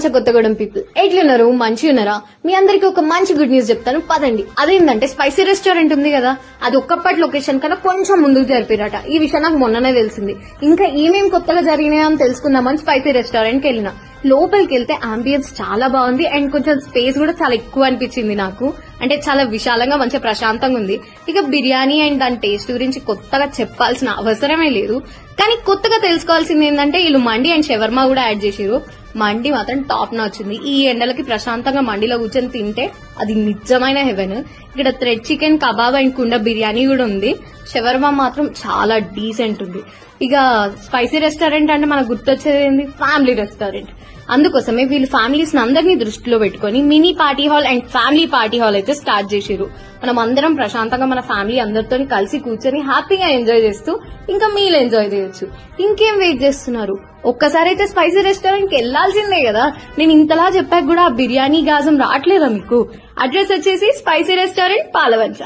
Palvancha Kothagudem people ఎట్లున్నారు, మంచి ఉన్నారా? మీ అందరికి ఒక మంచి గుడ్ న్యూస్ చెప్తాను పదండి. అదేంటంటే స్పైసీ రెస్టారెంట్ ఉంది కదా, అది ఒక్కప్పటి లొకేషన్ కన్నా కొంచెం ముందుకు జరిపిరట. ఈ విషయం నాకు మొన్ననే తెలిసింది. ఇంకా ఏమేం కొత్తగా జరిగినాయో అని తెలుసుకుందామని స్పైసీ రెస్టారెంట్ కి వెళ్ళిన. లోపలికి వెళ్తే అంబియన్స్ చాలా బాగుంది అండ్ కొంచెం స్పేస్ కూడా చాలా ఎక్కువ అనిపించింది నాకు. అంటే చాలా విశాలంగా మంచిగా ప్రశాంతంగా ఉంది. ఇక బిర్యానీ అండ్ దాని టేస్ట్ గురించి కొత్తగా చెప్పాల్సిన అవసరమే లేదు. కానీ కొత్తగా తెలుసుకోవాల్సింది ఏంటంటే వీళ్ళు మండి అండ్ షవర్మా కూడా యాడ్ చేసిరు. మండి మాత్రం టాప్ నాచ్ ఉంది. ఈ ఎండలకి ప్రశాంతంగా మండిలో కూర్చొని తింటే అది నిజమైన హెవెన్. ఇక్కడ థ్రెడ్ చికెన్, కబాబ్ అండ్ కుండ బిర్యానీ కూడా ఉంది. షవర్మా మాత్రం చాలా డీసెంట్ ఉంది. ఇక స్పైసీ రెస్టారెంట్ అంటే మనకు గుర్తొచ్చేది ఏంది, ఫ్యామిలీ రెస్టారెంట్. అందుకోసమే వీళ్ళు ఫ్యామిలీస్ అందరినీ దృష్టిలో పెట్టుకుని mini party hall and family party hall అయితే స్టార్ట్ చేసిరు. మనం అందరం ప్రశాంతంగా మన ఫ్యామిలీ అందరితో కలిసి కూర్చొని హ్యాపీగా ఎంజాయ్ చేస్తూ ఇంకా మీల్ ఎంజాయ్ చేయొచ్చు. ఇంకేం వెయిట్ చేస్తున్నారు? ఒక్కసారి అయితే స్పైసీ రెస్టారెంట్ కి వెళ్లాల్సిందే కదా. నేను ఇంతలా చెప్పాక కూడా ఆ బిర్యానీ గాజం రావట్లేదా మీకు? అడ్రస్ వచ్చేసి స్పైసీ రెస్టారెంట్ పాలవంచ.